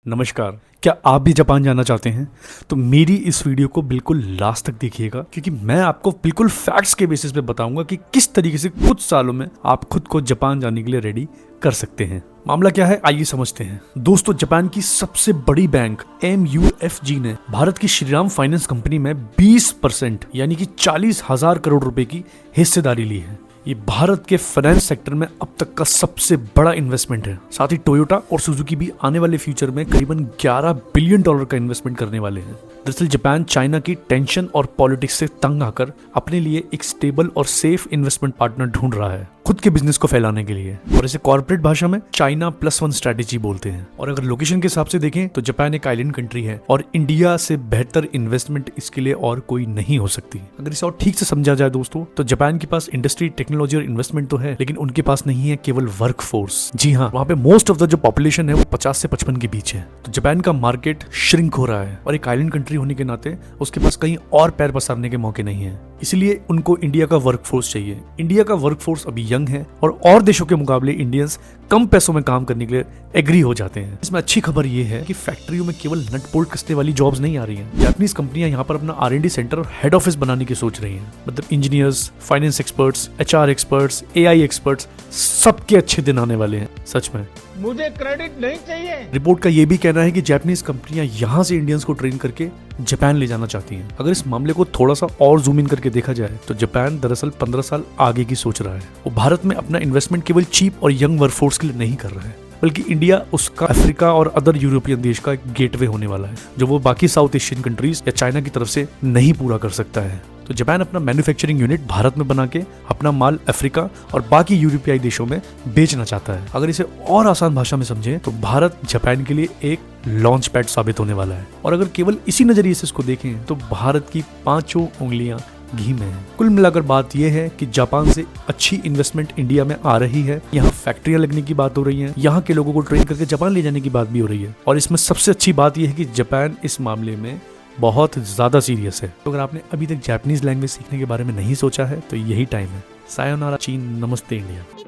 नमस्कार। क्या आप भी जापान जाना चाहते हैं? तो मेरी इस वीडियो को बिल्कुल लास्ट तक देखिएगा, क्योंकि मैं आपको बिल्कुल फैक्ट्स के बेसिस पे बताऊंगा कि किस तरीके से कुछ सालों में आप खुद को जापान जाने के लिए रेडी कर सकते हैं। मामला क्या है, आइए समझते हैं। दोस्तों, जापान की सबसे बड़ी बैंक MUFG ने भारत की श्रीराम फाइनेंस कंपनी में 20% यानी कि 40,000 करोड़ रुपए की हिस्सेदारी ली है। ये भारत के फाइनेंस सेक्टर में अब तक का सबसे बड़ा इन्वेस्टमेंट है। साथ ही टोयोटा और सुजुकी भी आने वाले फ्यूचर में करीबन $11 बिलियन का इन्वेस्टमेंट करने वाले हैं। दरअसल जापान चाइना की टेंशन और पॉलिटिक्स से तंग आकर अपने लिए एक स्टेबल और सेफ इन्वेस्टमेंट पार्टनर ढूंढ रहा है खुद के बिजनेस को फैलाने के लिए, और इसे कॉर्पोरेट भाषा में चाइना +1 स्ट्रेटेजी बोलते हैं। और अगर लोकेशन के हिसाब से देखें तो जापान एक आइलैंड कंट्री है और इंडिया से बेहतर इन्वेस्टमेंट इसके लिए और कोई नहीं हो सकती। अगर इसे और ठीक से समझा जाए दोस्तों, तो जापान के पास इंडस्ट्री, टेक्नोलॉजी और इन्वेस्टमेंट तो है, लेकिन उनके पास नहीं है केवल वर्क फोर्स। जी हाँ, वहाँ पे मोस्ट ऑफ द जो पॉपुलेशन है वो 50 से 55 के बीच है। तो जापान का मार्केट श्रिंक हो रहा है और एक आइलैंड कंट्री होने के नाते उसके पास कहीं और पैर पसारने के मौके नहीं है। इसलिए उनको इंडिया का वर्कफोर्स चाहिए। इंडिया का वर्कफोर्स अभी यंग है और देशों के मुकाबले इंडियंस कम पैसों में काम करने के लिए एग्री हो जाते हैं। इसमें अच्छी खबर ये है कि फैक्ट्रियों में केवल नट बोल्ट कसने वाली जॉब्स नहीं आ रही हैं। जापानीज कंपनियां यहाँ पर अपना R&D सेंटर और हेड ऑफिस बनाने की सोच रही हैं। मतलब engineers, finance experts, HR experts, AI experts, सबके अच्छे दिन आने वाले हैं। सच में मुझे क्रेडिट नहीं चाहिए। रिपोर्ट का ये भी कहना है कि जापानीज कंपनियां यहाँ से इंडियंस को ट्रेन करके जापान ले जाना चाहती हैं। अगर इस मामले को थोड़ा सा और जूम इन करके देखा जाए तो जापान दरअसल 15 साल आगे की सोच रहा है। वो भारत में अपना इन्वेस्टमेंट केवल चीप और यंग वर्कफोर्स के लिए नहीं कर रहा है, बल्कि इंडिया उसका अफ्रीका और अदर यूरोपियन देश का एक गेटवे होने वाला है, जो वो बाकी साउथ एशियन कंट्रीज या चाइना की तरफ से नहीं पूरा कर सकता है। तो जापान अपना मैन्युफैक्चरिंग यूनिट भारत में बना के अपना माल अफ्रीका और बाकी यूरोपीय देशों में बेचना चाहता है। अगर इसे और आसान भाषा में समझें तो भारत जापान के लिए एक लॉन्च पैड साबित होने वाला है। और अगर केवल इसी नजरिए से इसको देखें तो भारत की 5 उंगलियां घी में है। कुल मिलाकर बात यह है कि जापान से अच्छी इन्वेस्टमेंट इंडिया में आ रही है। यहाँ फैक्ट्रियां लगने की बात हो रही है, यहाँ के लोगों को ट्रेन करके जापान ले जाने की बात भी हो रही है। और इसमें सबसे अच्छी बात यह है कि जापान इस मामले में बहुत ज्यादा सीरियस है। तो अगर आपने अभी तक जापानीज लैंग्वेज सीखने के बारे में नहीं सोचा है तो यही टाइम है। सायोनारा चीन, नमस्ते इंडिया।